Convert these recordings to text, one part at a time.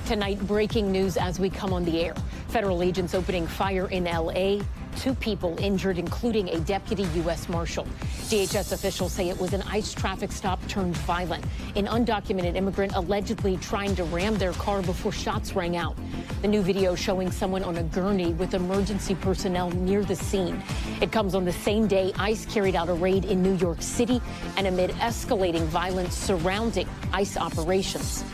Tonight, breaking news as we come on the air. Federal agents opening fire in L.A. 2 people injured, including a deputy U.S. Marshal. DHS officials say it was an ICE traffic stop turned violent. An undocumented immigrant allegedly trying to ram their car before shots rang out. The new video showing someone on a gurney with emergency personnel near the scene. It comes on the same day ICE carried out a raid in New York City and amid escalating violence surrounding ICE operations.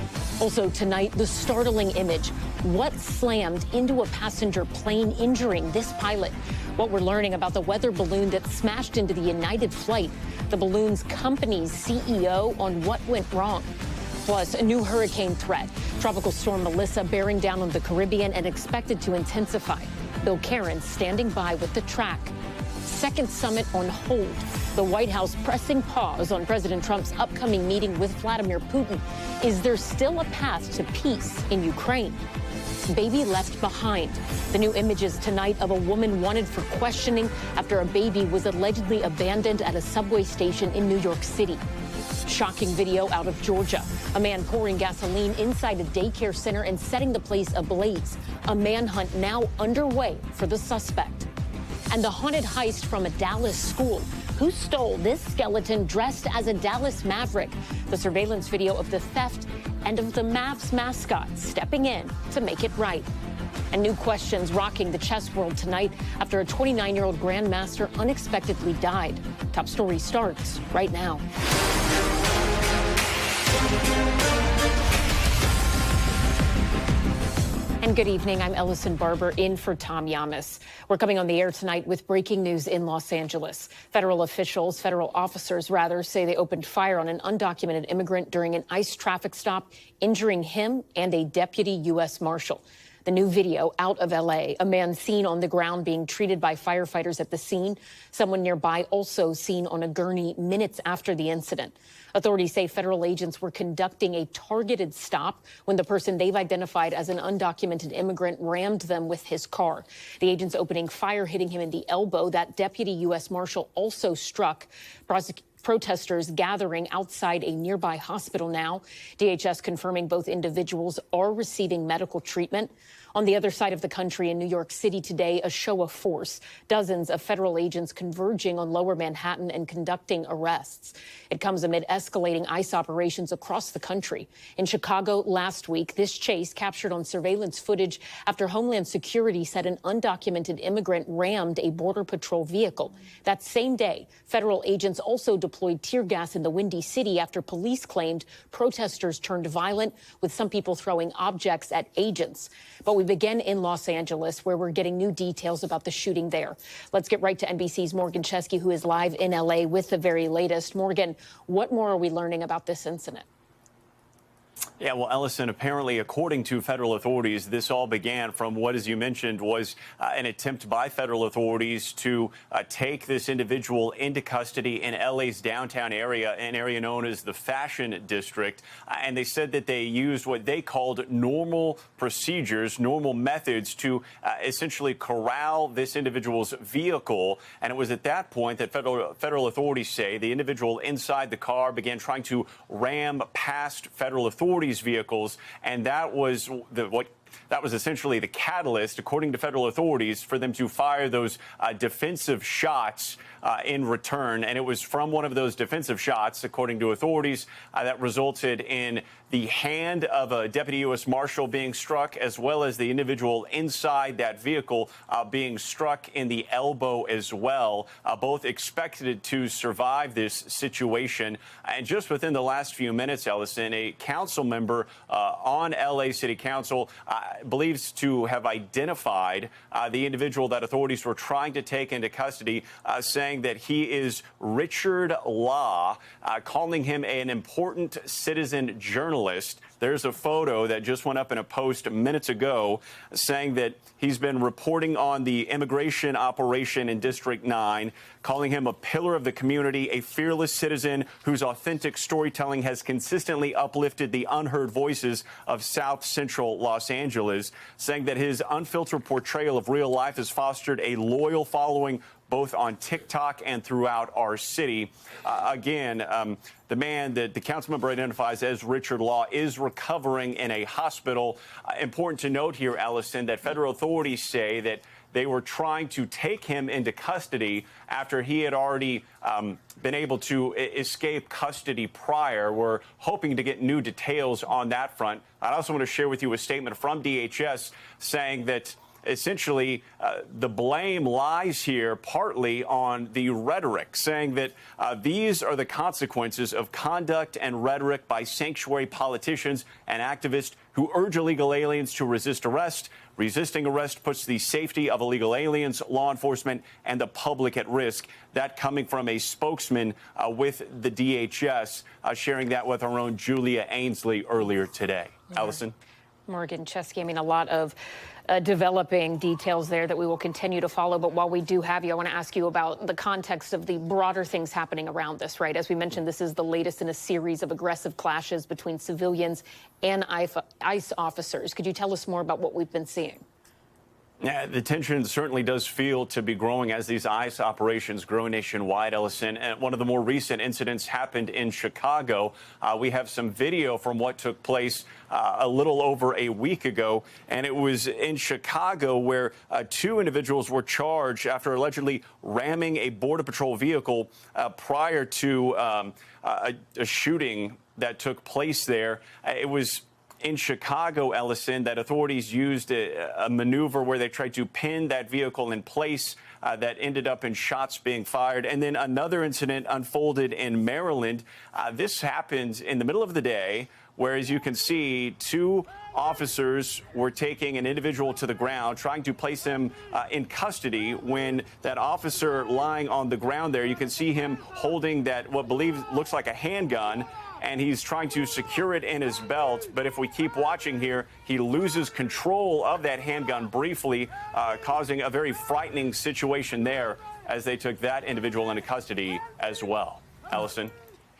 Also tonight, the startling image. What slammed into a passenger plane, injuring this pilot? What we're learning about the weather balloon that smashed into the United flight. The balloon's company's CEO on what went wrong. Plus, a new hurricane threat. Tropical storm Melissa bearing down on the Caribbean and expected to intensify. Bill Caron standing by with the track. Second summit on hold. The White House pressing pause on President Trump's upcoming meeting with Vladimir Putin. Is there still a path to peace in Ukraine? Baby left behind. The new images tonight of a woman wanted for questioning after a baby was allegedly abandoned at a subway station in New York City. Shocking video out of Georgia. A man pouring gasoline inside a daycare center and setting the place ablaze. A manhunt now underway for the suspect. And the haunted heist from a Dallas school. Who stole this skeleton dressed as a Dallas Maverick? The surveillance video of the theft and of the Mavs mascot stepping in to make it right. And new questions rocking the chess world tonight after a 29-year-old grandmaster unexpectedly died. Top story starts right now. And good evening. I'm Ellison Barber in for Tom Llamas. We're coming on the air tonight with breaking news in Los Angeles. Federal officers say they opened fire on an undocumented immigrant during an ICE traffic stop, injuring him and a deputy U.S. Marshal. The new video out of L.A., a man seen on the ground being treated by firefighters at the scene. Someone nearby also seen on a gurney minutes after the incident. Authorities say federal agents were conducting a targeted stop when the person they've identified as an undocumented immigrant rammed them with his car. The agents opening fire, hitting him in the elbow. That deputy U.S. Marshal also struck. Protesters gathering outside a nearby hospital now. DHS confirming both individuals are receiving medical treatment. On the other side of the country in New York City today, a show of force. Dozens of federal agents converging on Lower Manhattan and conducting arrests. It comes amid escalating ICE operations across the country. In Chicago last week, this chase captured on surveillance footage after Homeland Security said an undocumented immigrant rammed a Border Patrol vehicle. That same day, federal agents also deployed tear gas in the Windy City after police claimed protesters turned violent, with some people throwing objects at agents. But we begin in Los Angeles, where we're getting new details about the shooting there. Let's get right to NBC's Morgan Chesky, who is live in L.A. with the very latest. Morgan, what more are we learning about this incident? Yeah, well, Ellison, apparently, according to federal authorities, this all began from what, as you mentioned, was an attempt by federal authorities to take this individual into custody in L.A.'s downtown area, an area known as the Fashion District. And they said that they used what they called normal procedures, normal methods to essentially corral this individual's vehicle. And it was at that point that federal authorities say the individual inside the car began trying to ram past federal authorities' vehicles, and that was essentially the catalyst, according to federal authorities, for them to fire those defensive shots in return. And it was from one of those defensive shots, according to authorities, that resulted in the hand of a deputy U.S. Marshal being struck, as well as the individual inside that vehicle being struck in the elbow as well. Both expected to survive this situation. And just within the last few minutes, Ellison, a council member on L.A. City Council believes to have identified the individual that authorities were trying to take into custody, saying that he is Richard Law, calling him an important citizen journalist. There's a photo that just went up in a post minutes ago saying that he's been reporting on the immigration operation in District 9, calling him a pillar of the community, a fearless citizen whose authentic storytelling has consistently uplifted the unheard voices of South Central Los Angeles, saying that his unfiltered portrayal of real life has fostered a loyal following both on TikTok and throughout our city. The man that the council member identifies as Richard Law is recovering in a hospital. Important to note here, Ellison, that federal authorities say that they were trying to take him into custody after he had already been able to escape custody prior. We're hoping to get new details on that front. I also want to share with you a statement from DHS saying that essentially, the blame lies here partly on the rhetoric, saying that these are the consequences of conduct and rhetoric by sanctuary politicians and activists who urge illegal aliens to resist arrest. Resisting arrest puts the safety of illegal aliens, law enforcement, and the public at risk. That coming from a spokesman with the DHS, sharing that with our own Julia Ainsley earlier today. Yeah. Allison? Morgan Chesky, I mean, a lot of developing details there that we will continue to follow. But while we do have you, I want to ask you about the context of the broader things happening around this, right? As we mentioned, this is the latest in a series of aggressive clashes between civilians and ICE officers. Could you tell us more about what we've been seeing? Yeah, the tension certainly does feel to be growing as these ICE operations grow nationwide, Ellison. And one of the more recent incidents happened in Chicago. We have some video from what took place a little over a week ago. And it was in Chicago where two individuals were charged after allegedly ramming a Border Patrol vehicle prior to a shooting that took place there. It was in Chicago, Ellison, that authorities used a maneuver where they tried to pin that vehicle in place that ended up in shots being fired. And then another incident unfolded in Maryland. This happened in the middle of the day, where, as you can see, two officers were taking an individual to the ground, trying to place him in custody. When that officer lying on the ground there, you can see him holding that what looks like a handgun, and he's trying to secure it in his belt. But if we keep watching here, he loses control of that handgun briefly, causing a very frightening situation there as they took that individual into custody as well. Ellison?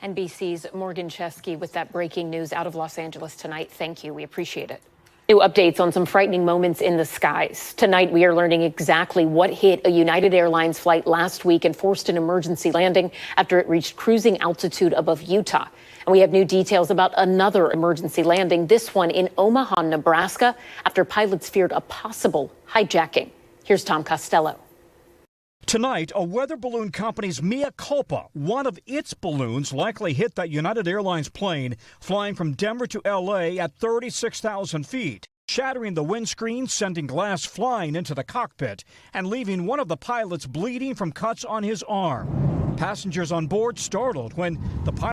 NBC's Morgan Chesky with that breaking news out of Los Angeles tonight. Thank you. We appreciate it. New updates on some frightening moments in the skies. Tonight, we are learning exactly what hit a United Airlines flight last week and forced an emergency landing after it reached cruising altitude above Utah. And we have new details about another emergency landing, this one in Omaha, Nebraska, after pilots feared a possible hijacking. Here's Tom Costello. Tonight, a weather balloon company's mea culpa. One of its balloons likely hit that United Airlines plane flying from Denver to L.A. at 36,000 feet, shattering the windscreen, sending glass flying into the cockpit, and leaving one of the pilots bleeding from cuts on his arm. Passengers on board startled when the pilot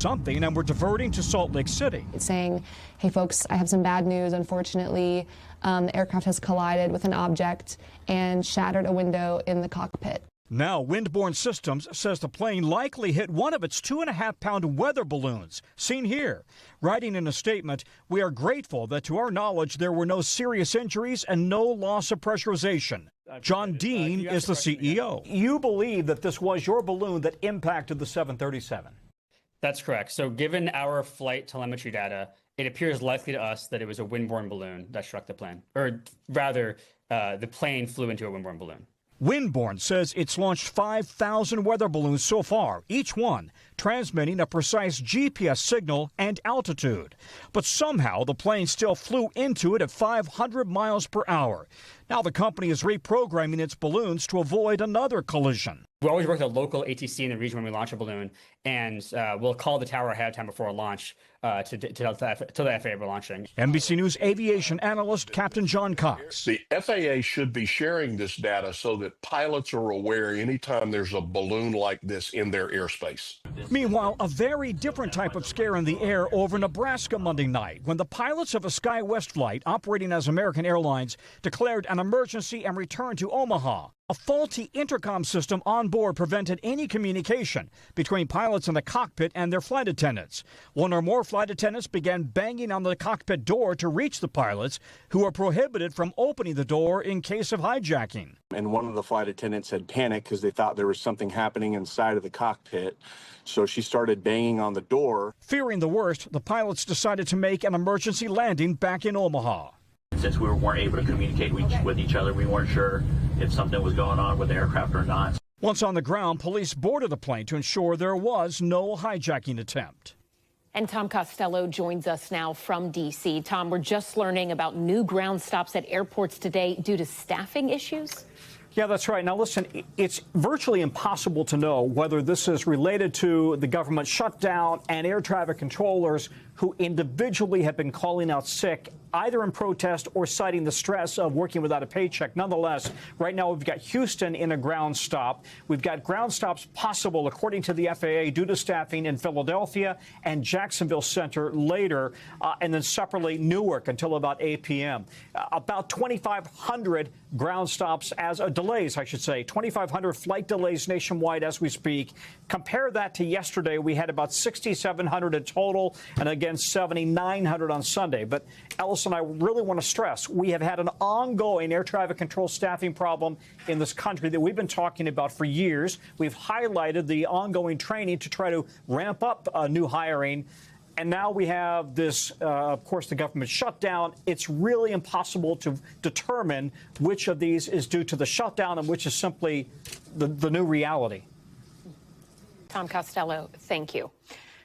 something and were diverting to Salt Lake City. It's saying, hey folks, I have some bad news. Unfortunately, the aircraft has collided with an object and shattered a window in the cockpit. Now, Windborne Systems says the plane likely hit one of its 2.5-pound weather balloons, seen here. Writing in a statement, we are grateful that to our knowledge there were no serious injuries and no loss of pressurization. John Dean is the CEO. You believe that this was your balloon that impacted the 737? That's correct. So given our flight telemetry data, it appears likely to us that it was a windborne balloon that struck the plane, or rather, the plane flew into a windborne balloon. Windborne says it's launched 5,000 weather balloons so far, each one transmitting a precise GPS signal and altitude. But somehow the plane still flew into it at 500 miles per hour. Now the company is reprogramming its balloons to avoid another collision. We always work with a local ATC in the region when we launch a balloon, and we'll call the tower ahead of time before a launch to tell the FAA we're launching. NBC News aviation analyst Captain John Cox. The FAA should be sharing this data so that pilots are aware anytime there's a balloon like this in their airspace. Meanwhile, a very different type of scare in the air over Nebraska Monday night when the pilots of a SkyWest flight operating as American Airlines declared an emergency and returned to Omaha. A faulty intercom system on board prevented any communication between pilots in the cockpit and their flight attendants. One or more flight attendants began banging on the cockpit door to reach the pilots, who were prohibited from opening the door in case of hijacking. And one of the flight attendants had panicked because they thought there was something happening inside of the cockpit. So she started banging on the door. Fearing the worst, the pilots decided to make an emergency landing back in Omaha. Since we weren't able to communicate with each other, we weren't sure if something was going on with the aircraft or not. Once on the ground, police boarded the plane to ensure there was no hijacking attempt. And Tom Costello joins us now from D.C. Tom, we're just learning about new ground stops at airports today due to staffing issues. Yeah, that's right. Now, listen, it's virtually impossible to know whether this is related to the government shutdown and air traffic controllers who individually have been calling out sick, either in protest or citing the stress of working without a paycheck. Nonetheless, right now we've got Houston in a ground stop. We've got ground stops possible, according to the FAA, due to staffing in Philadelphia and Jacksonville Center later, and then separately Newark until about 8 p.m. About 2,500 ground stops delays, I should say, 2,500 flight delays nationwide as we speak. Compare that to yesterday. We had about 6,700 in total, and again, 7,900 on Sunday. But Ellison, I really want to stress, we have had an ongoing air traffic control staffing problem in this country that we've been talking about for years. We've highlighted the ongoing training to try to ramp up new hiring. And now we have this, of course, the government shutdown. It's really impossible to determine which of these is due to the shutdown and which is simply the new reality. Tom Costello, thank you.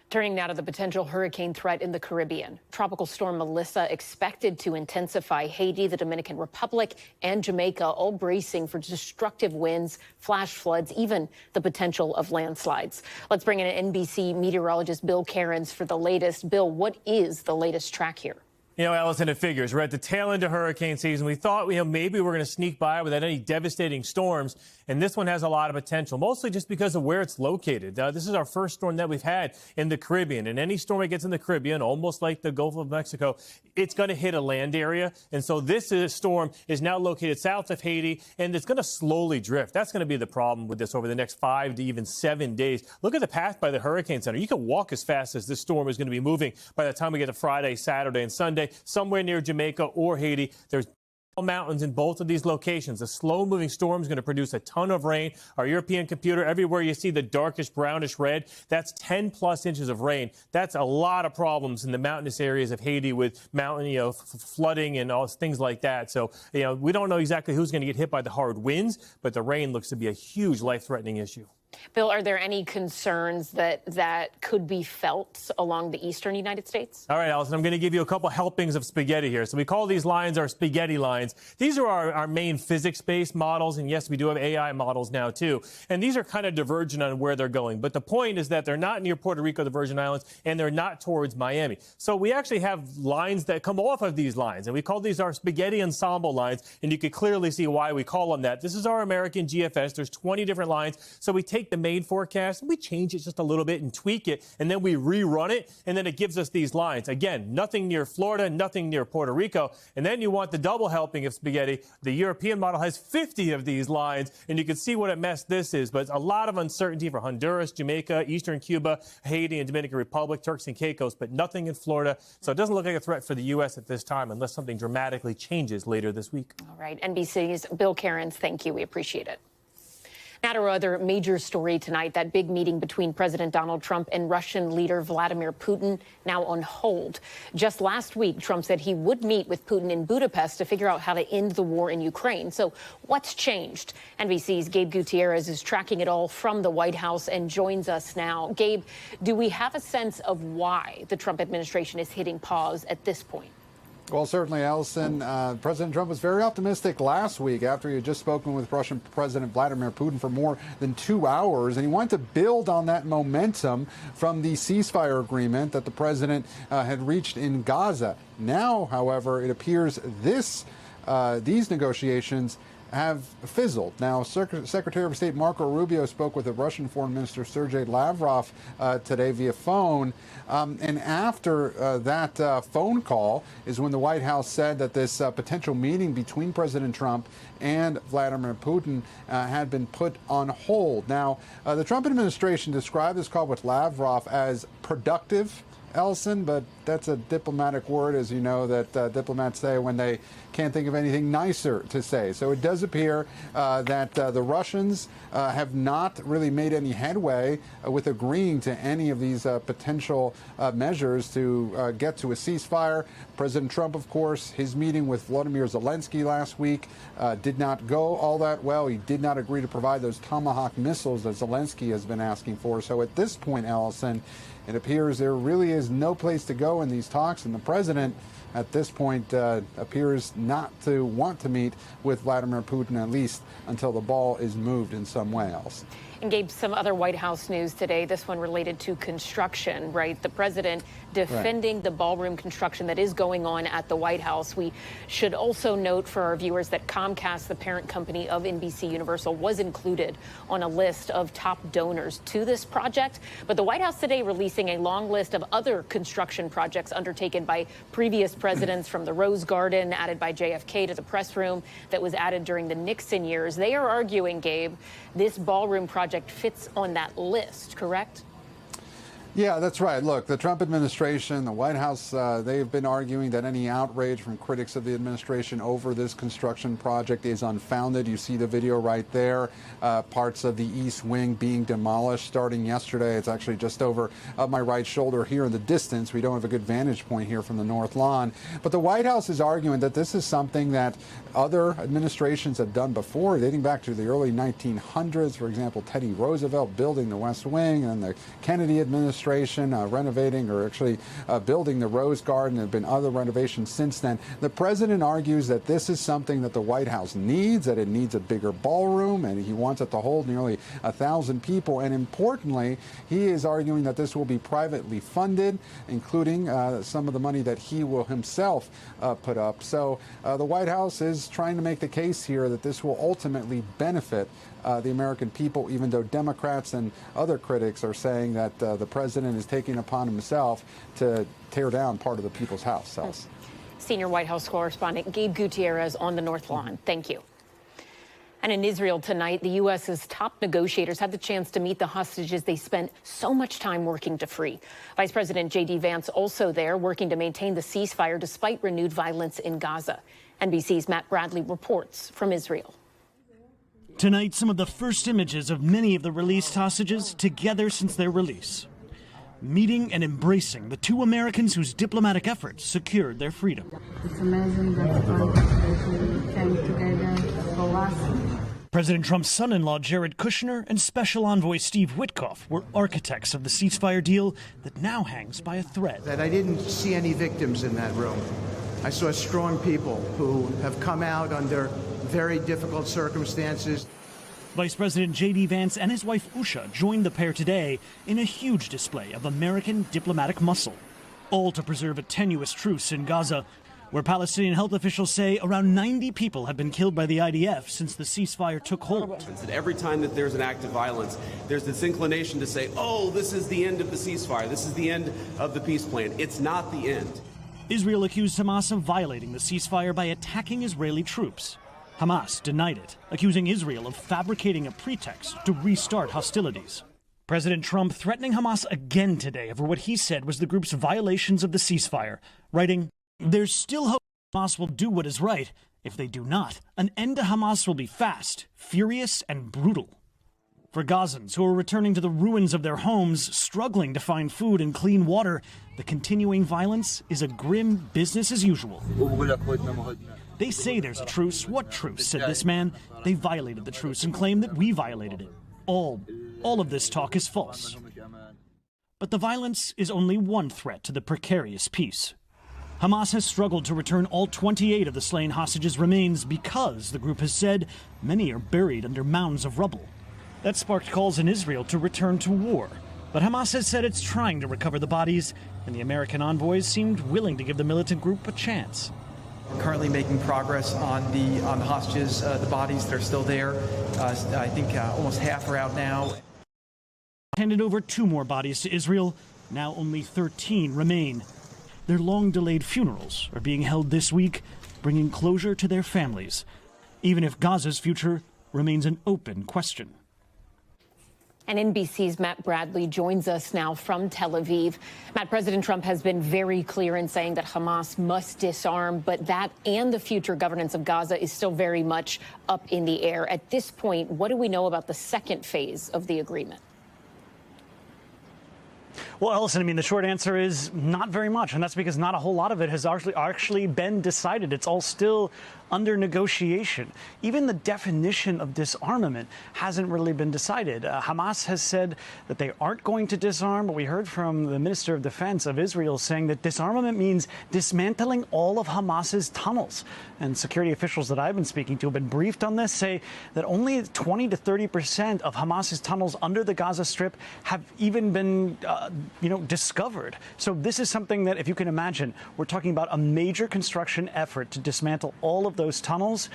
Turning now to the potential hurricane threat in the Caribbean. Tropical storm Melissa expected to intensify. Haiti, the Dominican Republic, and Jamaica all bracing for destructive winds, flash floods, even the potential of landslides. Let's bring in NBC meteorologist Bill Cairns for the latest. Bill, what is the latest track here? You know, Allison, it figures. We're at the tail end of hurricane season. We thought, maybe we're going to sneak by without any devastating storms. And this one has a lot of potential, mostly just because of where it's located. This is our first storm that we've had in the Caribbean. And any storm that gets in the Caribbean, almost like the Gulf of Mexico, it's going to hit a land area. And so this storm is now located south of Haiti, and it's going to slowly drift. That's going to be the problem with this over the next 5 to even 7 days. Look at the path by the Hurricane Center. You can walk as fast as this storm is going to be moving by the time we get to Friday, Saturday, and Sunday. Somewhere near Jamaica or Haiti. There's mountains in both of these locations. A slow-moving storm is going to produce a ton of rain. Our European computer, everywhere you see the darkish brownish red, that's 10-plus inches of rain. That's a lot of problems in the mountainous areas of Haiti with mountain, flooding and all things like that. So, we don't know exactly who's going to get hit by the hard winds, but the rain looks to be a huge life-threatening issue. Bill, are there any concerns that could be felt along the eastern United States? All right, Allison, I'm going to give you a couple helpings of spaghetti here. So we call these lines our spaghetti lines. These are our main physics-based models, and yes, we do have AI models now, too. And these are kind of divergent on where they're going. But the point is that they're not near Puerto Rico, the Virgin Islands, and they're not towards Miami. So we actually have lines that come off of these lines, and we call these our spaghetti ensemble lines, and you can clearly see why we call them that. This is our American GFS. There's 20 different lines. So we take the main forecast and we change it just a little bit and tweak it, and then we rerun it, and then it gives us these lines. Again, nothing near Florida, nothing near Puerto Rico. And then you want the double helping of spaghetti. The European model has 50 of these lines, and you can see what a mess this is. But a lot of uncertainty for Honduras, Jamaica, Eastern Cuba, Haiti, and Dominican Republic, Turks and Caicos, but nothing in Florida. So it doesn't look like a threat for the U.S. at this time unless something dramatically changes later this week. All right. NBC's Bill Cairns, thank you. We appreciate it. Now to our other major story tonight, that big meeting between President Donald Trump and Russian leader Vladimir Putin now on hold. Just last week, Trump said he would meet with Putin in Budapest to figure out how to end the war in Ukraine. So what's changed? NBC's Gabe Gutierrez is tracking it all from the White House and joins us now. Gabe, do we have a sense of why the Trump administration is hitting pause at this point? Well, certainly, Allison. President Trump was very optimistic last week after he had just spoken with Russian President Vladimir Putin for more than 2 hours, and he wanted to build on that momentum from the ceasefire agreement that the president had reached in Gaza. Now, however, it appears these negotiations have fizzled. Now, Secretary of State Marco Rubio spoke with the Russian Foreign Minister Sergei Lavrov today via phone. And after that phone call is when the White House said that this potential meeting between President Trump and Vladimir Putin had been put on hold. Now, the Trump administration described this call with Lavrov as productive Ellison, but that's a diplomatic word, as you know, that diplomats say when they can't think of anything nicer to say. So it does appear that the Russians have not really made any headway with agreeing to any of these potential measures to get to a ceasefire. President Trump, of course, his meeting with Volodymyr Zelensky last week did not go all that well. He did not agree to provide those Tomahawk missiles that Zelensky has been asking for. So at this point, Allison, it appears there really is no place to go in these talks, and the president at this point appears not to want to meet with Vladimir Putin, at least until the ball is moved in some way else. And Gabe, some other White House news today, this one related to construction, right? The president defending the ballroom construction that is going on at the White House. We should also note for our viewers that Comcast, the parent company of NBC Universal, was included on a list of top donors to this project. But the White House today releasing a long list of other construction projects undertaken by previous presidents, from the Rose Garden added by JFK to the press room that was added during the Nixon years. They are arguing, Gabe, this ballroom project fits on that list, correct? Yeah, that's right. Look, the Trump administration, the White House, they've been arguing that any outrage from critics of the administration over this construction project is unfounded. You see the video right there, parts of the East Wing being demolished starting yesterday. It's actually just over my right shoulder here in the distance. We don't have a good vantage point here from the North Lawn. But the White House is arguing that this is something that other administrations have done before, dating back to the early 1900s. For example, Teddy Roosevelt building the West Wing, and the Kennedy administration renovating, or actually building the Rose Garden. There have been other renovations since then. The president argues that this is something that the White House needs, that it needs a bigger ballroom, and he wants it to hold nearly 1,000 people. And importantly, he is arguing that this will be privately funded, including some of the money that he will himself put up. So the White House is trying to make the case here that this will ultimately benefit the American people, even though Democrats and other critics are saying that the president is taking upon himself to tear down part of the people's house. Senior White House correspondent Gabe Gutierrez on the North Lawn. Thank you. And in Israel tonight, the U.S.'s top negotiators had the chance to meet the hostages they spent so much time working to free. Vice President J.D. Vance also there, working to maintain the ceasefire despite renewed violence in Gaza. NBC's Matt Bradley reports from Israel. Tonight, some of the first images of many of the released hostages together since their release. Meeting and embracing the two Americans whose diplomatic efforts secured their freedom. It's amazing that we came together for us. President Trump's son-in-law Jared Kushner and Special Envoy Steve Witkoff were architects of the ceasefire deal that now hangs by a thread. That I didn't see any victims in that room. I saw strong people who have come out under very difficult circumstances. Vice President J.D. Vance and his wife Usha joined the pair today in a huge display of American diplomatic muscle, all to preserve a tenuous truce in Gaza, where Palestinian health officials say around 90 people have been killed by the IDF since the ceasefire took hold. Every time that there's an act of violence, there's this inclination to say, oh, this is the end of the ceasefire, this is the end of the peace plan. It's not the end. Israel accused Hamas of violating the ceasefire by attacking Israeli troops. Hamas denied it, accusing Israel of fabricating a pretext to restart hostilities. President Trump threatening Hamas again today over what he said was the group's violations of the ceasefire, writing, "There's still hope Hamas will do what is right. If they do not, an end to Hamas will be fast, furious, and brutal." For Gazans who are returning to the ruins of their homes, struggling to find food and clean water, the continuing violence is a grim business as usual. They say there's a truce. What truce? Said this man. They violated the truce and claim that we violated it. All of this talk is false. But the violence is only one threat to the precarious peace. Hamas has struggled to return all 28 of the slain hostages' remains because, the group has said, many are buried under mounds of rubble. That sparked calls in Israel to return to war. But Hamas has said it's trying to recover the bodies, and the American envoys seemed willing to give the militant group a chance. We're currently making progress on the hostages, the bodies that are still there. I think almost half are out now. Handed over 2 more bodies to Israel. Now only 13 remain. Their long-delayed funerals are being held this week, bringing closure to their families, even if Gaza's future remains an open question. And NBC's Matt Bradley joins us now from Tel Aviv. Matt, President Trump has been very clear in saying that Hamas must disarm, but that and the future governance of Gaza is still very much up in the air. At this point, what do we know about the second phase of the agreement? Well, Ellison, I mean, the short answer is not very much, and that's because not a whole lot of it has actually been decided. It's all still under negotiation. Even the definition of disarmament hasn't really been decided. Hamas has said that they aren't going to disarm, but we heard from the Minister of Defense of Israel saying that disarmament means dismantling all of Hamas's tunnels. And security officials that I've been speaking to have been briefed on this, say that only 20 to 30% of Hamas's tunnels under the Gaza Strip have even been discovered. So this is something that, if you can imagine, we're talking about a major construction effort to dismantle all of those tunnels,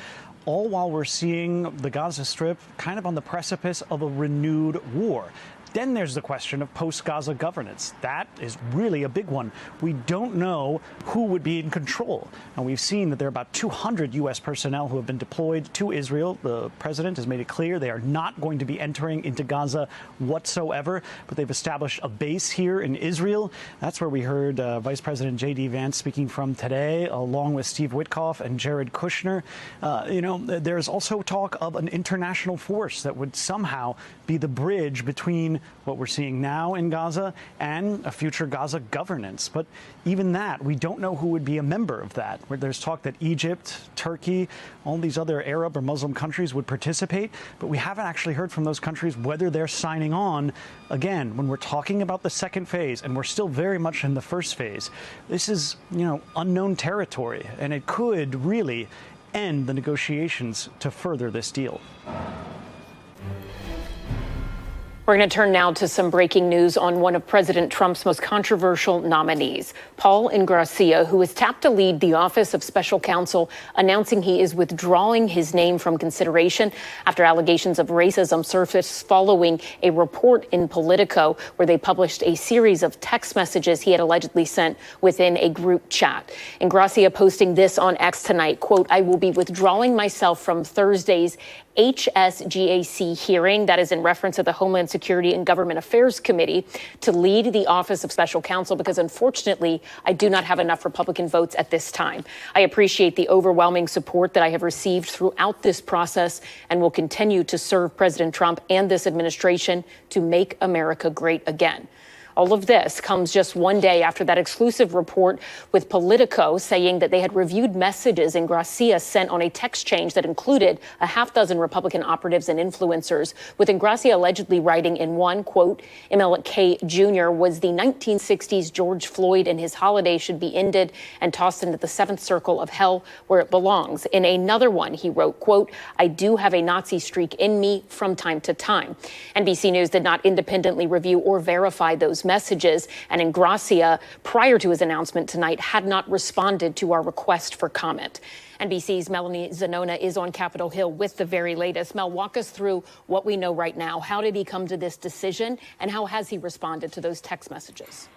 all while we're seeing the Gaza Strip kind of on the precipice of a renewed war. Then there's the question of post-Gaza governance. That is really a big one. We don't know who would be in control. And we've seen that there are about 200 U.S. personnel who have been deployed to Israel. The president has made it clear they are not going to be entering into Gaza whatsoever, but they've established a base here in Israel. That's where we heard Vice President J.D. Vance speaking from today, along with Steve Witkoff and Jared Kushner. There's also talk of an international force that would somehow be the bridge between what we're seeing now in Gaza and a future Gaza governance. But even that, we don't know who would be a member of that. Where there's talk that Egypt, Turkey, all these other Arab or Muslim countries would participate, but we haven't actually heard from those countries whether they're signing on. Again, when we're talking about the second phase, and we're still very much in the first phase, this is, unknown territory, and it could really end the negotiations to further this deal. We're going to turn now to some breaking news on one of President Trump's most controversial nominees, Paul Ingrassia, who is tapped to lead the Office of Special Counsel, announcing he is withdrawing his name from consideration after allegations of racism surfaced following a report in Politico where they published a series of text messages he had allegedly sent within a group chat. Ingrassia posting this on X tonight, quote, "I will be withdrawing myself from Thursday's HSGAC hearing," that is in reference to the Homeland Security and Government Affairs Committee, to lead the Office of Special Counsel because, unfortunately, I do not have enough Republican votes at this time. I appreciate the overwhelming support that I have received throughout this process and will continue to serve President Trump and this administration to make America great again. All of this comes just one day after that exclusive report with Politico saying that they had reviewed messages Ingrassia sent on a text chain that included a half dozen Republican operatives and influencers, with Ingrassia allegedly writing in one, quote, "MLK Jr. was the 1960s George Floyd and his holiday should be ended and tossed into the seventh circle of hell where it belongs." In another one, he wrote, quote, "I do have a Nazi streak in me from time to time." NBC News did not independently review or verify those messages, and Ingrassia, prior to his announcement tonight, had not responded to our request for comment. NBC's Melanie Zanona is on Capitol Hill with the very latest. Mel, walk us through what we know right now. How did he come to this decision, and how has he responded to those text messages?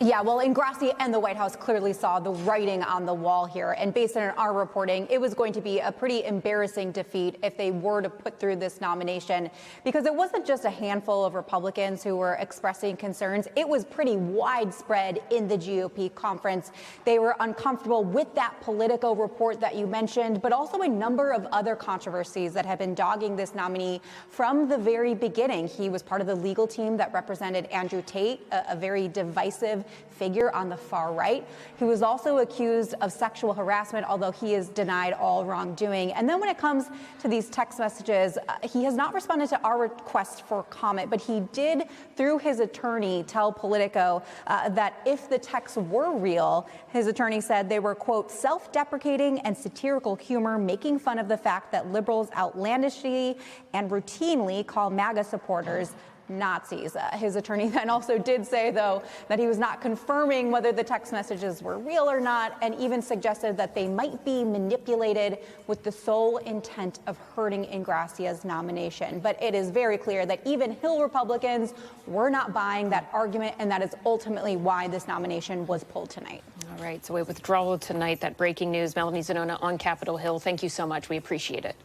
Yeah, well, Ingrassia and the White House clearly saw the writing on the wall here. And based on our reporting, it was going to be a pretty embarrassing defeat if they were to put through this nomination, because it wasn't just a handful of Republicans who were expressing concerns. It was pretty widespread in the GOP conference. They were uncomfortable with that Politico report that you mentioned, but also a number of other controversies that have been dogging this nominee from the very beginning. He was part of the legal team that represented Andrew Tate, a very divisive figure on the far right. He was also accused of sexual harassment, although he has denied all wrongdoing. And then when it comes to these text messages, he has not responded to our request for comment, but he did, through his attorney, tell Politico that if the texts were real, his attorney said they were, quote, self-deprecating and satirical humor, making fun of the fact that liberals outlandishly and routinely call MAGA supporters Nazis. His attorney then also did say, though, that he was not confirming whether the text messages were real or not, and even suggested that they might be manipulated with the sole intent of hurting Ingrassia's nomination. But it is very clear that even Hill Republicans were not buying that argument, and that is ultimately why this nomination was pulled tonight. All right, so a withdrawal tonight, that breaking news. Melanie Zanona on Capitol Hill, thank you so much. We appreciate it.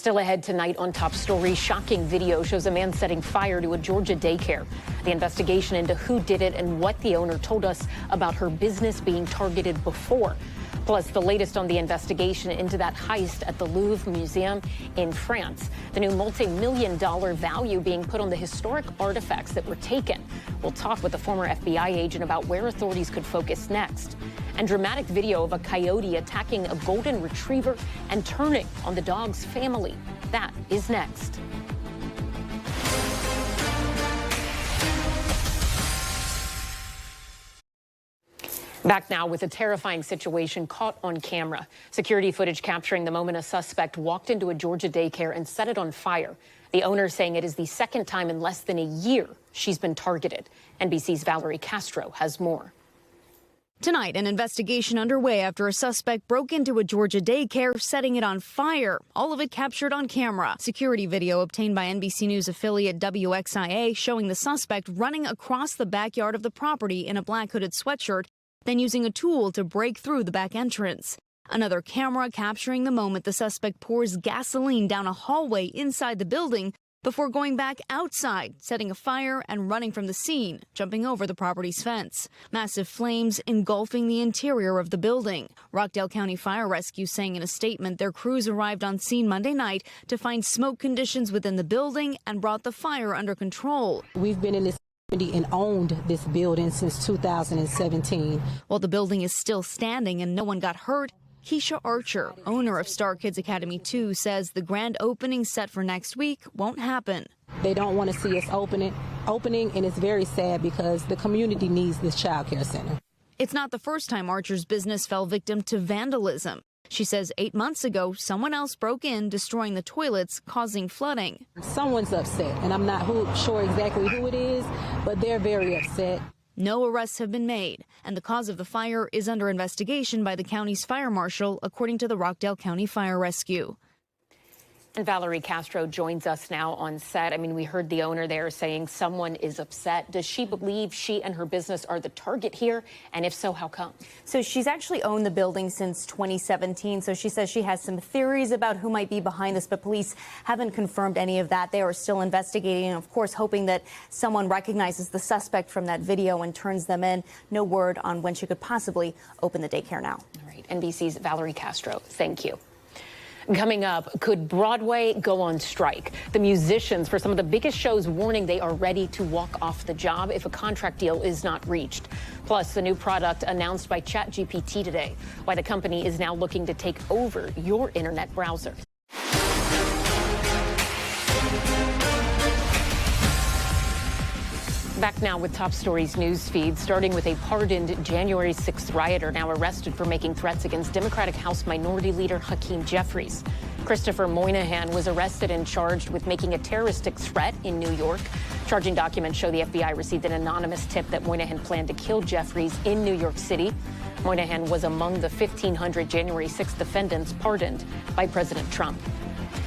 Still ahead tonight on Top Story, shocking video shows a man setting fire to a Georgia daycare. The investigation into who did it and what the owner told us about her business being targeted before. Plus, the latest on the investigation into that heist at the Louvre Museum in France. The new multi-million-dollar value being put on the historic artifacts that were taken. We'll talk with a former FBI agent about where authorities could focus next. And dramatic video of a coyote attacking a golden retriever and turning on the dog's family. That is next. Back now with a terrifying situation caught on camera. Security footage capturing the moment a suspect walked into a Georgia daycare and set it on fire. The owner saying it is the second time in less than a year she's been targeted. NBC's Valerie Castro has more. Tonight, an investigation underway after a suspect broke into a Georgia daycare, setting it on fire. All of it captured on camera. Security video obtained by NBC News affiliate WXIA showing the suspect running across the backyard of the property in a black hooded sweatshirt, then using a tool to break through the back entrance. Another camera capturing the moment the suspect pours gasoline down a hallway inside the building before going back outside, setting a fire and running from the scene, jumping over the property's fence. Massive flames engulfing the interior of the building. Rockdale County Fire Rescue saying in a statement their crews arrived on scene Monday night to find smoke conditions within the building and brought the fire under control. We've been in this and owned this building since 2017. While the building is still standing and no one got hurt, Keisha Archer, owner of Star Kids Academy 2, says the grand opening set for next week won't happen. They don't want to see us opening, and it's very sad because the community needs this child care center. It's not the first time Archer's business fell victim to vandalism. She says 8 months ago, someone else broke in, destroying the toilets, causing flooding. Someone's upset, and I'm not sure exactly who it is, but they're very upset. No arrests have been made, and the cause of the fire is under investigation by the county's fire marshal, according to the Rockdale County Fire Rescue. And Valerie Castro joins us now on set. I mean, we heard the owner there saying someone is upset. Does she believe she and her business are the target here? And if so, how come? So she's actually owned the building since 2017. So she says she has some theories about who might be behind this, but police haven't confirmed any of that. They are still investigating and, of course, hoping that someone recognizes the suspect from that video and turns them in. No word on when she could possibly open the daycare now. All right. NBC's Valerie Castro. Thank you. Coming up, could Broadway go on strike? The musicians for some of the biggest shows warning they are ready to walk off the job if a contract deal is not reached. Plus, the new product announced by ChatGPT today, why the company is now looking to take over your internet browser. Back now with Top Stories news feed, starting with a pardoned January 6th rioter now arrested for making threats against Democratic House Minority Leader Hakeem Jeffries. Christopher Moynihan was arrested and charged with making a terroristic threat in New York. Charging documents show the FBI received an anonymous tip that Moynihan planned to kill Jeffries in New York City. Moynihan was among the 1,500 January 6th defendants pardoned by President Trump.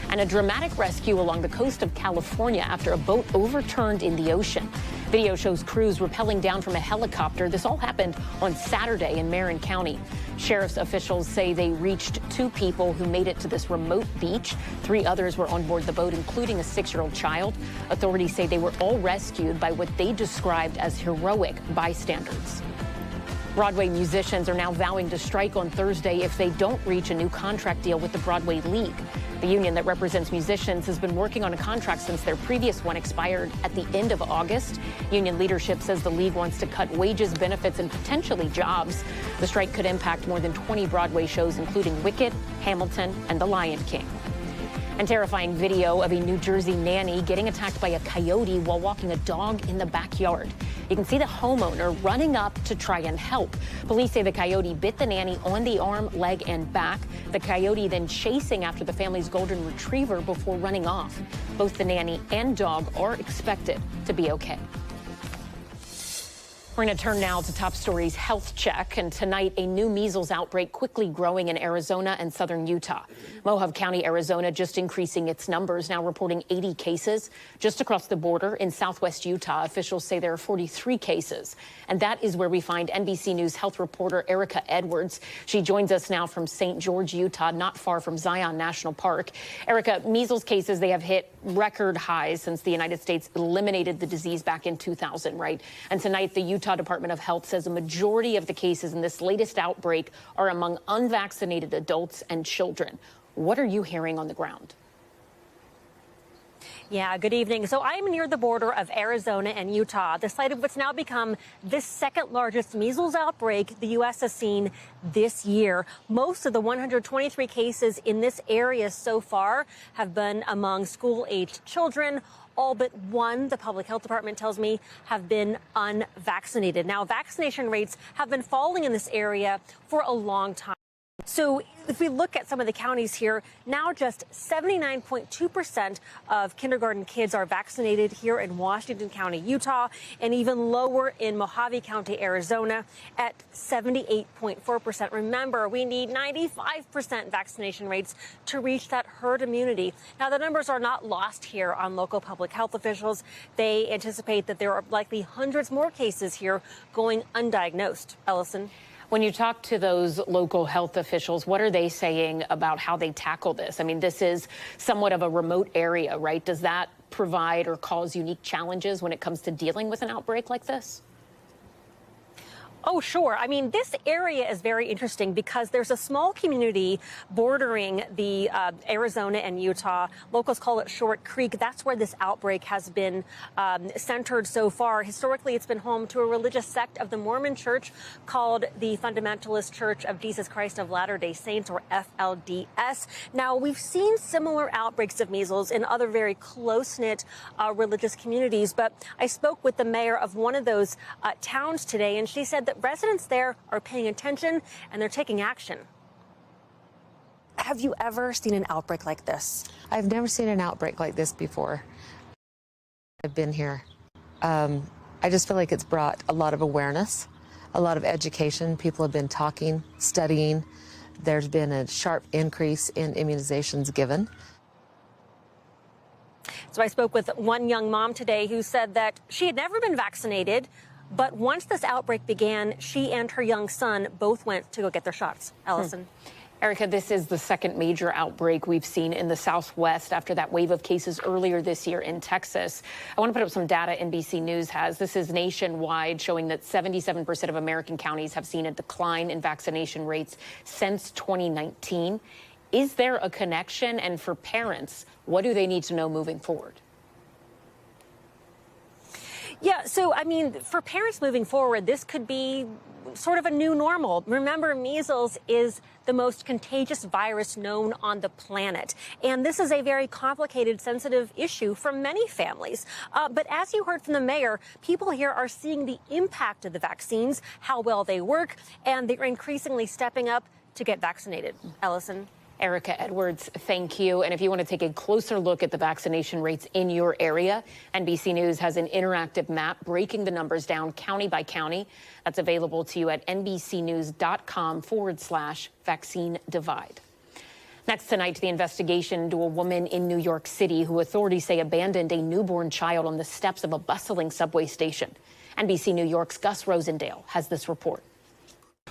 And a dramatic rescue along the coast of California after a boat overturned in the ocean. Video shows crews rappelling down from a helicopter. This all happened on Saturday in Marin County. Sheriff's officials say they reached 2 people who made it to this remote beach. 3 others were on board the boat, including a 6-year-old child. Authorities say they were all rescued by what they described as heroic bystanders. Broadway musicians are now vowing to strike on Thursday if they don't reach a new contract deal with the Broadway League. The union that represents musicians has been working on a contract since their previous one expired at the end of August. Union leadership says the league wants to cut wages, benefits, and potentially jobs. The strike could impact more than 20 Broadway shows, including Wicked, Hamilton, and The Lion King. And terrifying video of a New Jersey nanny getting attacked by a coyote while walking a dog in the backyard. You can see the homeowner running up to try and help. Police say the coyote bit the nanny on the arm, leg, and back. The coyote then chasing after the family's golden retriever before running off. Both the nanny and dog are expected to be okay. We're going to turn now to top stories health check. And tonight, a new measles outbreak quickly growing in Arizona and southern Utah. Mohave County, Arizona, just increasing its numbers, now reporting 80 cases. Just across the border in southwest Utah, officials say there are 43 cases. And that is where we find NBC News health reporter Erica Edwards. She joins us now from St. George, Utah, not far from Zion National Park. Erica, measles cases, they have hit record highs since the United States eliminated the disease back in 2000, right? And tonight, the Utah Department of Health says a majority of the cases in this latest outbreak are among unvaccinated adults and children. What are you hearing on the ground? Yeah, good evening. So I'm near the border of Arizona and Utah, the site of what's now become the second largest measles outbreak the U.S. has seen this year. Most of the 123 cases in this area so far have been among school-aged children. All but one, the public health department tells me, have been unvaccinated. Now, vaccination rates have been falling in this area for a long time. So if we look at some of the counties here, now just 79.2% of kindergarten kids are vaccinated here in Washington County, Utah, and even lower in Mohave County, Arizona at 78.4%. Remember, we need 95% vaccination rates to reach that herd immunity. Now, the numbers are not lost here on local public health officials. They anticipate that there are likely hundreds more cases here going undiagnosed. Ellison. When you talk to those local health officials, what are they saying about how they tackle this? I mean, this is somewhat of a remote area, right? Does that provide or cause unique challenges when it comes to dealing with an outbreak like this? Oh, sure. I mean, this area is very interesting because there's a small community bordering the Arizona and Utah. Locals call it Short Creek. That's where this outbreak has been centered so far. Historically, it's been home to a religious sect of the Mormon Church called the Fundamentalist Church of Jesus Christ of Latter-day Saints, or FLDS. Now, we've seen similar outbreaks of measles in other very close-knit religious communities, but I spoke with the mayor of one of those towns today, and she said that residents there are paying attention and they're taking action. Have you ever seen an outbreak like this? I've never seen an outbreak like this before. I've been here. I just feel like it's brought a lot of awareness, a lot of education. People have been talking, studying. There's been a sharp increase in immunizations given. So I spoke with one young mom today who said that she had never been vaccinated, but once this outbreak began, she and her young son both went to go get their shots. Ellison. Erica, this is the second major outbreak we've seen in the Southwest after that wave of cases earlier this year in Texas. I want to put up some data NBC News has. This is nationwide, showing that 77% of American counties have seen a decline in vaccination rates since 2019. Is there a connection? And for parents, what do they need to know moving forward? Yeah, so, I mean, for parents moving forward, this could be sort of a new normal. Remember, measles is the most contagious virus known on the planet. And this is a very complicated, sensitive issue for many families. But as you heard from the mayor, people here are seeing the impact of the vaccines, how well they work, and they're increasingly stepping up to get vaccinated. Ellison. Erica Edwards, thank you. And if you want to take a closer look at the vaccination rates in your area, NBC News has an interactive map breaking the numbers down county by county. That's available to you at nbcnews.com/vaccine divide. Next tonight, the investigation into a woman in New York City who authorities say abandoned a newborn child on the steps of a bustling subway station. NBC New York's Gus Rosendale has this report.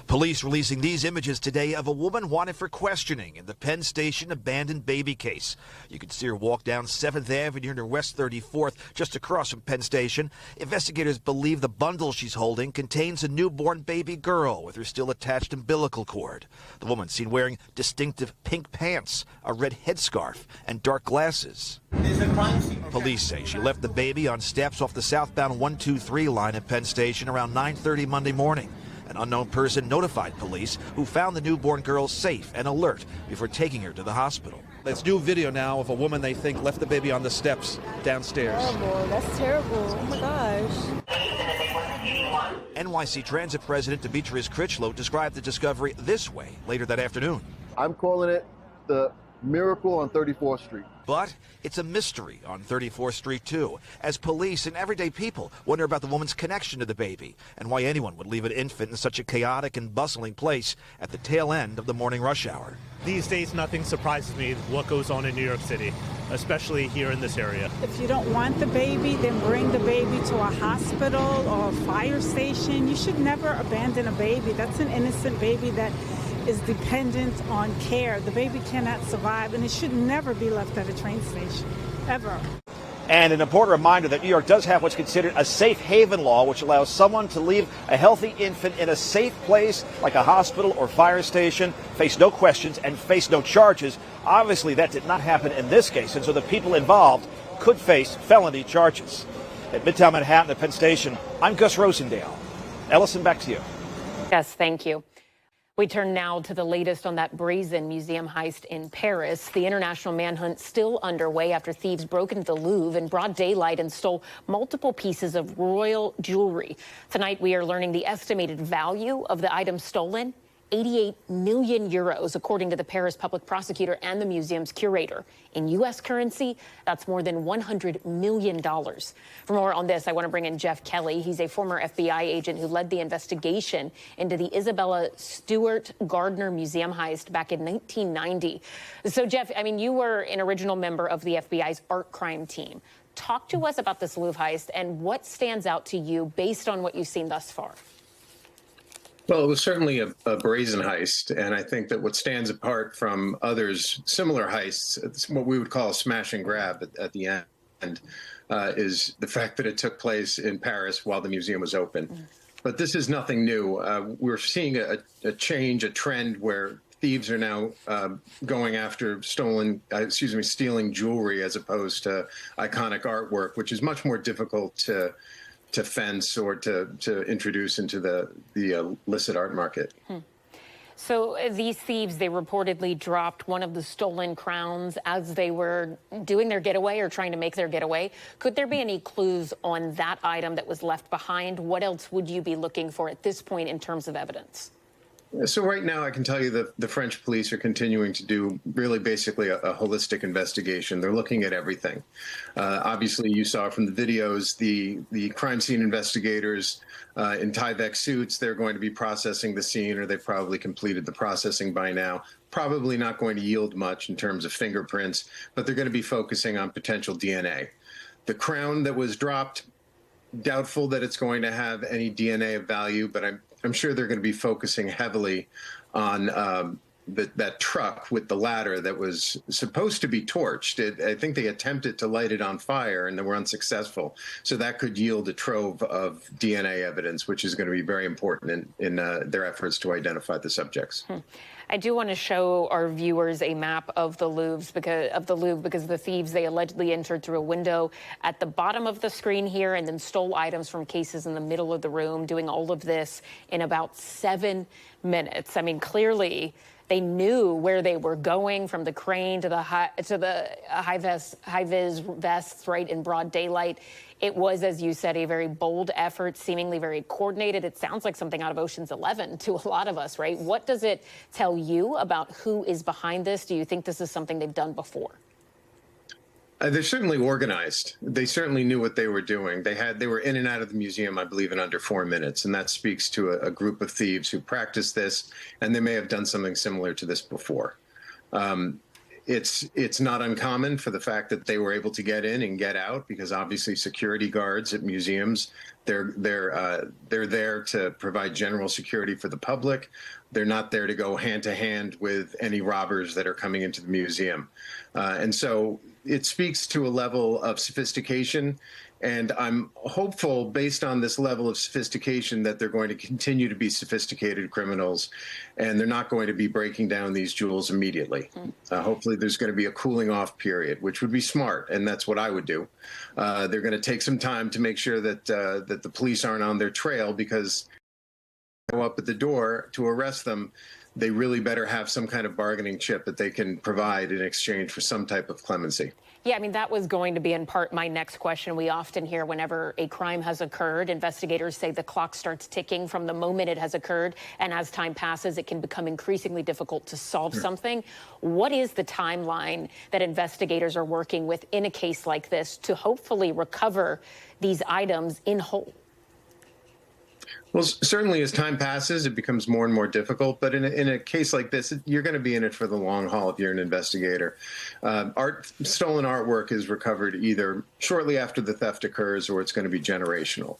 Police releasing these images today of a woman wanted for questioning in the Penn Station abandoned baby case. You can see her walk down 7th Avenue near West 34th, just across from Penn Station. Investigators believe the bundle she's holding contains a newborn baby girl with her still attached umbilical cord. The woman seen wearing distinctive pink pants, a red headscarf, and dark glasses. Police say she left the baby on steps off the southbound 123 line at Penn Station around 9:30 Monday morning. An unknown person notified police, who found the newborn girl safe and alert before taking her to the hospital. There's new video now of a woman they think left the baby on the steps downstairs. Terrible. That's terrible. Oh my gosh. NYC Transit President Demetrius Critchlow described the discovery this way later that afternoon. I'm calling it the miracle on 34th Street. But it's a mystery on 34th Street, too, as police and everyday people wonder about the woman's connection to the baby and why anyone would leave an infant in such a chaotic and bustling place at the tail end of the morning rush hour. These days, nothing surprises me what goes on in New York City, especially here in this area. If you don't want the baby, then bring the baby to a hospital or a fire station. You should never abandon a baby. That's an innocent baby that is dependent on care. The baby cannot survive, and it should never be left at a train station, ever. And an important reminder that New York does have what's considered a safe haven law, which allows someone to leave a healthy infant in a safe place like a hospital or fire station, face no questions and face no charges. Obviously, that did not happen in this case, and so the people involved could face felony charges. At Midtown Manhattan at Penn Station, I'm Gus Rosendale. Ellison, back to you. Yes, thank you. We turn now to the latest on that brazen museum heist in Paris. The international manhunt still underway after thieves broke into the Louvre in broad daylight and stole multiple pieces of royal jewelry. Tonight, we are learning the estimated value of the items stolen. 88 million euros, according to the Paris public prosecutor and the museum's curator. In U.S. currency, that's more than $100 million. For more on this, I want to bring in Jeff Kelly. He's a former FBI agent who led the investigation into the Isabella Stewart Gardner Museum heist back in 1990. So, Jeff, I mean, you were an original member of the FBI's art crime team. Talk to us about this Louvre heist and what stands out to you based on what you've seen thus far. Well, it was certainly a brazen heist, and I think that what stands apart from others similar heists, it's what we would call a smash and grab at the end, is the fact that it took place in Paris while the museum was open. But this is nothing new. We're seeing a change, a trend where thieves are now going after stealing jewelry as opposed to iconic artwork, which is much more difficult to fence or to introduce into the illicit art market. So these thieves, they reportedly dropped one of the stolen crowns as they were doing their getaway or trying to make their getaway. Could there be any clues on that item that was left behind? What else would you be looking for at this point in terms of evidence? So right now, I can tell you that the French police are continuing to do really basically a holistic investigation. They're looking at everything. Obviously, you saw from the videos, the crime scene investigators in Tyvek suits, they're going to be processing the scene, or they've probably completed the processing by now. Probably not going to yield much in terms of fingerprints, but they're going to be focusing on potential DNA. The crown that was dropped, doubtful that it's going to have any DNA of value, but I'm sure they're going to be focusing heavily on that truck with the ladder that was supposed to be torched. I think they attempted to light it on fire and they were unsuccessful. So that could yield a trove of DNA evidence, which is going to be very important in their efforts to identify the subjects. I do want to show our viewers a map of the Louvre because the thieves, they allegedly entered through a window at the bottom of the screen here and then stole items from cases in the middle of the room, doing all of this in about 7 minutes. I mean, clearly they knew where they were going, from the crane to the high-vis vests, right, in broad daylight. It was, as you said, a very bold effort, seemingly very coordinated. It sounds like something out of Ocean's 11 to a lot of us, right? What does it tell you about who is behind this? Do you think this is something they've done before? They're certainly organized. They certainly knew what they were doing. They were in and out of the museum, I believe, in under 4 minutes, and that speaks to a group of thieves who practiced this, and they may have done something similar to this before. It's not uncommon for the fact that they were able to get in and get out, because obviously security guards at museums, they're there to provide general security for the public. They're not there to go hand to hand with any robbers that are coming into the museum. And so it speaks to a level of sophistication. And I'm hopeful, based on this level of sophistication, that they're going to continue to be sophisticated criminals, and they're not going to be breaking down these jewels immediately. Hopefully there's going to be a cooling off period, which would be smart, and that's what I would do. They're going to take some time to make sure that that the police aren't on their trail, because show up at the door to arrest them, they really better have some kind of bargaining chip that they can provide in exchange for some type of clemency. Yeah, I mean, that was going to be in part my next question. We often hear whenever a crime has occurred, investigators say the clock starts ticking from the moment it has occurred. And as time passes, it can become increasingly difficult to solve something. What is the timeline that investigators are working with in a case like this to hopefully recover these items in whole? Well, certainly as time passes, it becomes more and more difficult. But in a case like this, you're going to be in it for the long haul if you're an investigator. Stolen artwork is recovered either shortly after the theft occurs or it's going to be generational.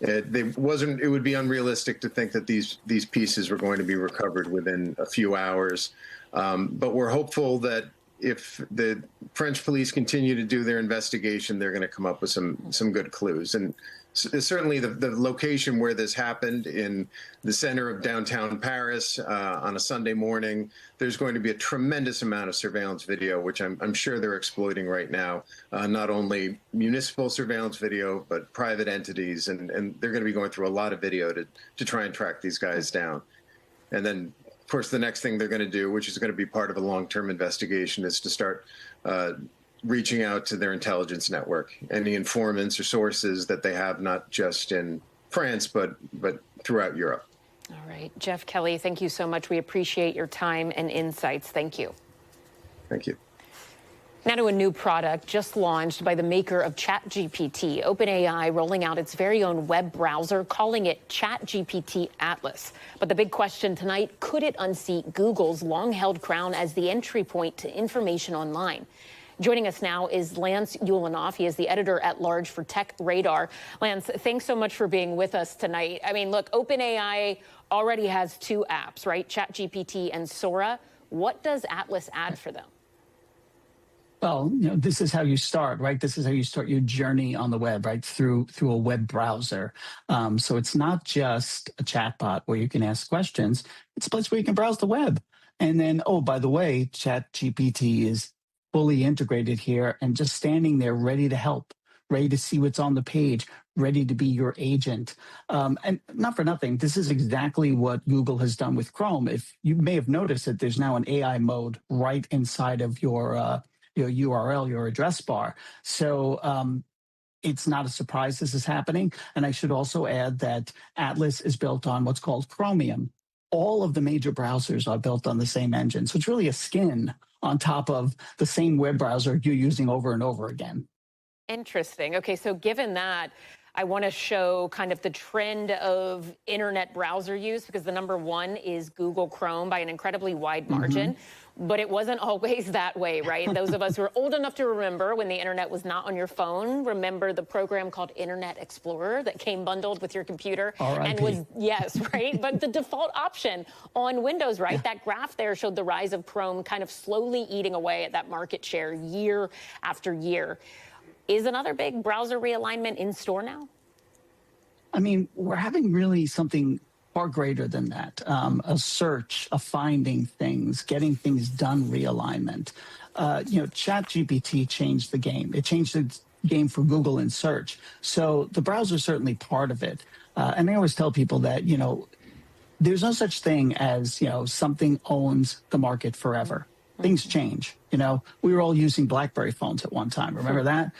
It would be unrealistic to think that these pieces were going to be recovered within a few hours. But we're hopeful that if the French police continue to do their investigation, they're going to come up with some good clues. And certainly the location where this happened in the center of downtown Paris on a Sunday morning, there's going to be a tremendous amount of surveillance video, which I'm sure they're exploiting right now, not only municipal surveillance video, but private entities. And they're going to be going through a lot of video to try and track these guys down. And then, of course, the next thing they're going to do, which is going to be part of a long-term investigation, is to start reaching out to their intelligence network, any informants or sources that they have, not just in France, but throughout Europe. All right. Jeff Kelly, thank you so much. We appreciate your time and insights. Thank you. Thank you. Now to a new product just launched by the maker of ChatGPT. OpenAI rolling out its very own web browser, calling it ChatGPT Atlas. But the big question tonight, could it unseat Google's long-held crown as the entry point to information online? Joining us now is Lance Ulanoff. He is the editor-at-large for Tech Radar. Lance, thanks so much for being with us tonight. I mean, look, OpenAI already has two apps, right? ChatGPT and Sora. What does Atlas add for them? Well, this is how you start, right? This is how you start your journey on the web, right? Through a web browser. So it's not just a chatbot where you can ask questions. It's a place where you can browse the web. And then, oh, by the way, ChatGPT is fully integrated here and just standing there ready to help, ready to see what's on the page, ready to be your agent. And not for nothing, this is exactly what Google has done with Chrome. If you may have noticed that there's now an AI mode right inside of your URL, your address bar. So it's not a surprise this is happening. And I should also add that Atlas is built on what's called Chromium. All of the major browsers are built on the same engine. So it's really a skin on top of the same web browser you're using over and over again. Interesting. Okay, so given that, I want to show kind of the trend of internet browser use, because the number one is Google Chrome by an incredibly wide margin. But it wasn't always that way, right? Those of us who are old enough to remember when the internet was not on your phone, remember the program called Internet Explorer that came bundled with your computer and was, yes, right? But the default option on Windows, right? Yeah. That graph there showed the rise of Chrome kind of slowly eating away at that market share year after year. Is another big browser realignment in store now? I mean, we're having really something far greater than that. A search, a finding things, getting things done realignment. ChatGPT changed the game. It changed the game for Google in search. So the browser is certainly part of it. And I always tell people that, there's no such thing as, something owns the market forever. Things change. We were all using BlackBerry phones at one time. Remember that?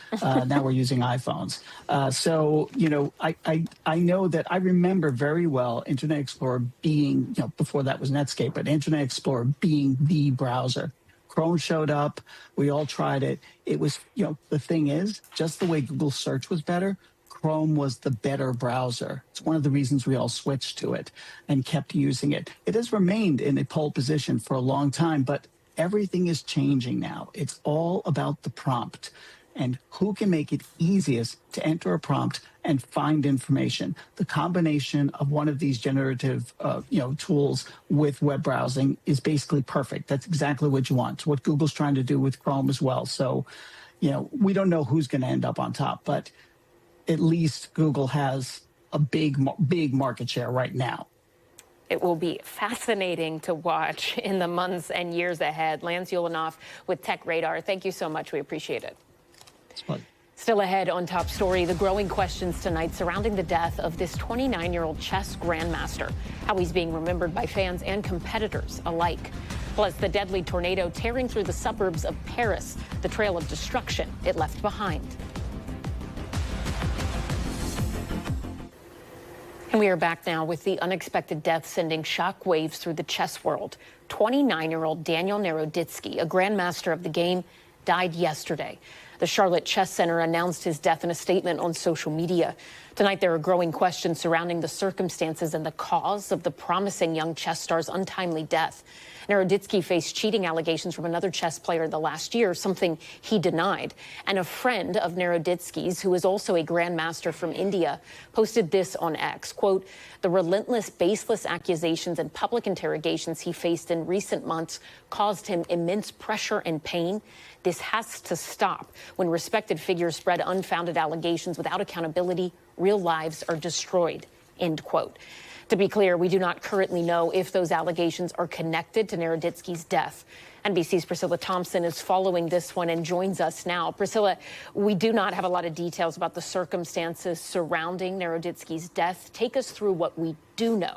Now we're using iPhones. I know that I remember very well Internet Explorer being, before that was Netscape, but Internet Explorer being the browser. Chrome showed up. We all tried it. It was, the thing is, just the way Google search was better, Chrome was the better browser. It's one of the reasons we all switched to it and kept using it. It has remained in a pole position for a long time, but everything is changing now. It's all about the prompt and who can make it easiest to enter a prompt and find information. The combination of one of these generative tools with web browsing is basically perfect. That's exactly what you want. It's what Google's trying to do with Chrome as well. So, we don't know who's going to end up on top, but at least Google has a big market share right now. It will be fascinating to watch in the months and years ahead. Lance Ulanoff with Tech Radar. Thank you so much. We appreciate it. It's fun. Still ahead on Top Story, the growing questions tonight surrounding the death of this 29-year-old chess grandmaster, how he's being remembered by fans and competitors alike. Plus, the deadly tornado tearing through the suburbs of Paris, the trail of destruction it left behind. And we are back now with the unexpected death sending shockwaves through the chess world. 29-year-old Daniel Naroditsky, a grandmaster of the game, died yesterday. The Charlotte Chess Center announced his death in a statement on social media. Tonight, there are growing questions surrounding the circumstances and the cause of the promising young chess star's untimely death. Naroditsky faced cheating allegations from another chess player the last year, something he denied. And a friend of Naroditsky's, who is also a grandmaster from India, posted this on X, quote, "The relentless, baseless accusations and public interrogations he faced in recent months caused him immense pressure and pain. This has to stop. When respected figures spread unfounded allegations without accountability, real lives are destroyed," end quote. To be clear, we do not currently know if those allegations are connected to Naroditsky's death. NBC's Priscilla Thompson is following this one and joins us now. Priscilla, we do not have a lot of details about the circumstances surrounding Naroditsky's death. Take us through what we do know.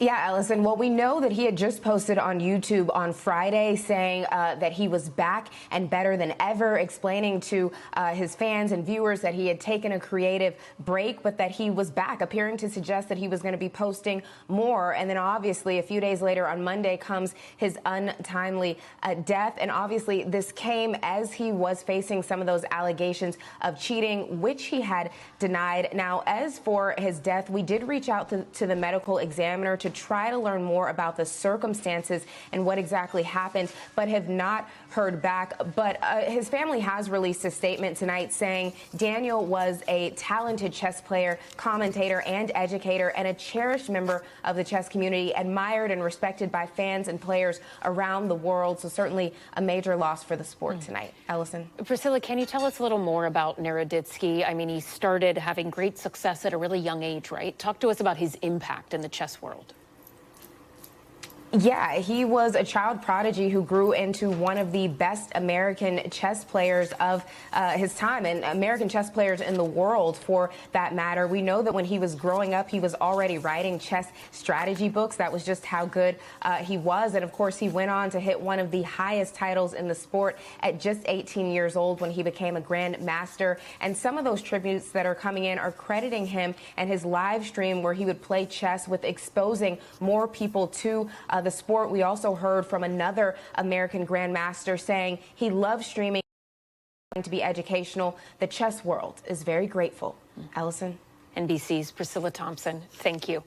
Yeah, Allison. Well, we know that he had just posted on YouTube on Friday saying that he was back and better than ever, explaining to his fans and viewers that he had taken a creative break, but that he was back, appearing to suggest that he was going to be posting more. And then obviously a few days later on Monday comes his untimely death. And obviously this came as he was facing some of those allegations of cheating, which he had denied. Now, as for his death, we did reach out to the medical examiner to try to learn more about the circumstances and what exactly happened, but have not heard back. But his family has released a statement tonight saying Daniel was a talented chess player, commentator, and educator, and a cherished member of the chess community, admired and respected by fans and players around the world. So certainly a major loss for the sport tonight. Allison. Priscilla, can you tell us a little more about Naroditsky? I mean, he started having great success at a really young age, right? Talk to us about his impact in the chess world. Yeah, he was a child prodigy who grew into one of the best American chess players of his time, and American chess players in the world, for that matter. We know that when he was growing up, he was already writing chess strategy books. That was just how good he was. And of course, he went on to hit one of the highest titles in the sport at just 18 years old when he became a Grand Master. And some of those tributes that are coming in are crediting him and his live stream where he would play chess with exposing more people to the sport. We also heard from another American grandmaster saying he loves streaming to be educational. The chess world is very grateful. Allison. NBC's Priscilla Thompson, thank you.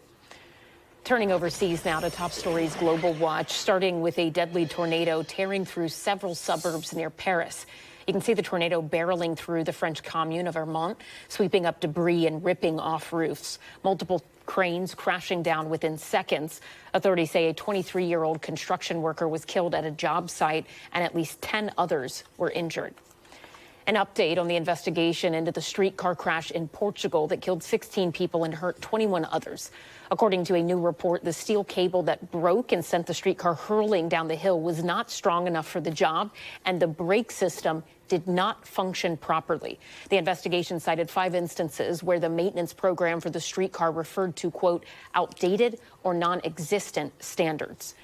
Turning overseas now to Top Story's Global Watch, starting with a deadly tornado tearing through several suburbs near Paris. You can see the tornado barreling through the French commune of Vermont, sweeping up debris and ripping off roofs. Multiple cranes crashing down within seconds. Authorities say a 23-year-old construction worker was killed at a job site and at least 10 others were injured. An update on the investigation into the streetcar crash in Portugal that killed 16 people and hurt 21 others. According to a new report, the steel cable that broke and sent the streetcar hurling down the hill was not strong enough for the job, and the brake system did not function properly. The investigation cited 5 instances where the maintenance program for the streetcar referred to, quote, outdated or non-existent standards.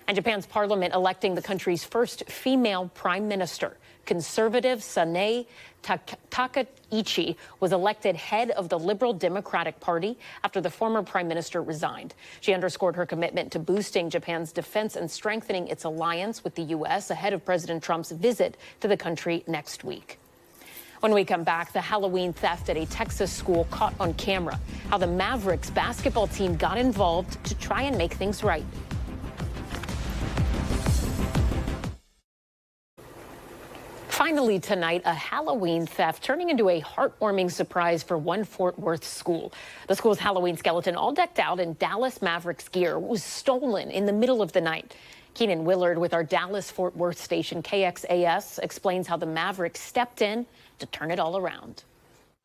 And Japan's parliament electing the country's first female prime minister. Conservative Sanae Takaichi was elected head of the Liberal Democratic Party after the former prime minister resigned. She underscored her commitment to boosting Japan's defense and strengthening its alliance with the U.S. ahead of President Trump's visit to the country next week. When we come back, the Halloween theft at a Texas school caught on camera. How the Mavericks basketball team got involved to try and make things right. Finally tonight, a Halloween theft turning into a heartwarming surprise for one Fort Worth school. The school's Halloween skeleton, all decked out in Dallas Mavericks gear, was stolen in the middle of the night. Keenan Willard with our Dallas-Fort Worth station KXAS explains how the Mavericks stepped in to turn it all around.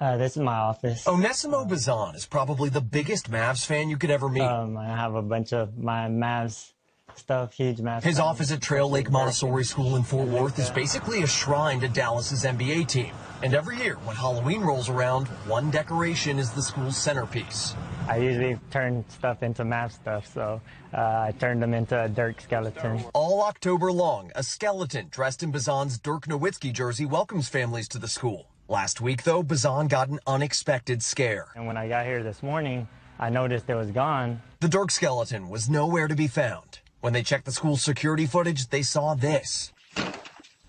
This is my office. Onesimo Bazan is probably the biggest Mavs fan you could ever meet. I have a bunch of my Mavs stuff, huge masks. His office at Trail Lake Montessori School in Fort Worth is basically a shrine to Dallas's NBA team. And every year when Halloween rolls around, one decoration is the school's centerpiece. I usually turn stuff into Mavs stuff, so I turned them into a Dirk skeleton. All October long, a skeleton dressed in Bazan's Dirk Nowitzki jersey welcomes families to the school. Last week, though, Bazan got an unexpected scare. And when I got here this morning, I noticed it was gone. The Dirk skeleton was nowhere to be found. When they checked the school's security footage, they saw this.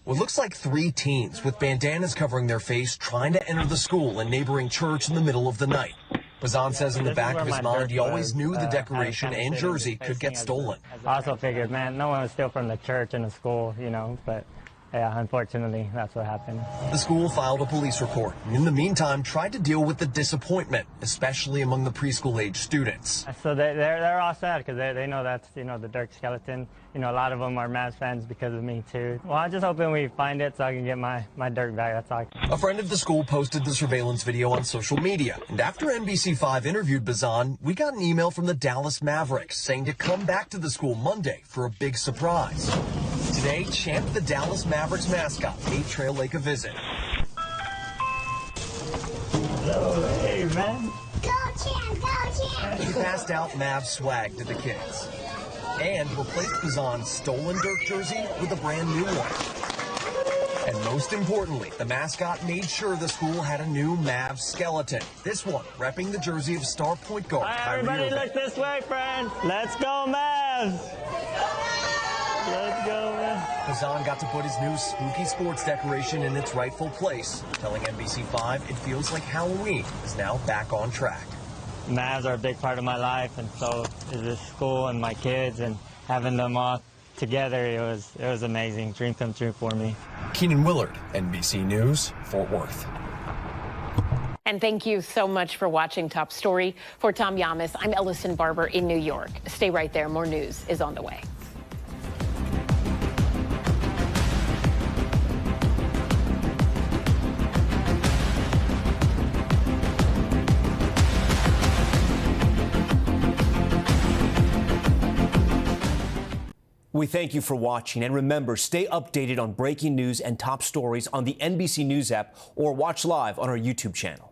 What looks like 3 teens with bandanas covering their face trying to enter the school and neighboring church in the middle of the night. Bazan says in the back of his mind he always knew the decoration and jersey could get stolen. I also figured, man, no one would steal from the church and the school, you know, but yeah, unfortunately, that's what happened. The school filed a police report and in the meantime tried to deal with the disappointment, especially among the preschool-age students. So they're all sad because they know that's, you know, the Dirk skeleton. You know, a lot of them are Mavs fans because of me, too. Well, I'm just hoping we find it so I can get my Dirk back. That's all. A friend of the school posted the surveillance video on social media. And after NBC5 interviewed Bazan, we got an email from the Dallas Mavericks saying to come back to the school Monday for a big surprise. Today, Champ, the Dallas Mavericks mascot, paid Trail Lake a visit. Hello, hey, man. Go, Champ, go, Champ. He passed out Mavs swag to the kids and replaced Bazan's stolen Dirk jersey with a brand new one. And most importantly, the mascot made sure the school had a new Mavs skeleton. This one repping the jersey of star point guard. Hi, everybody, look this way, friends. Let's go, Mavs. Let's go, man. Bazan got to put his new spooky sports decoration in its rightful place, telling NBC5 it feels like Halloween is now back on track. Mavs are a big part of my life, and so is this school and my kids, and having them all together, it was amazing. Dream come true for me. Keenan Willard, NBC News, Fort Worth. And thank you so much for watching Top Story. For Tom Llamas, I'm Ellison Barber in New York. Stay right there. More news is on the way. We thank you for watching, and remember, stay updated on breaking news and top stories on the NBC News app or watch live on our YouTube channel.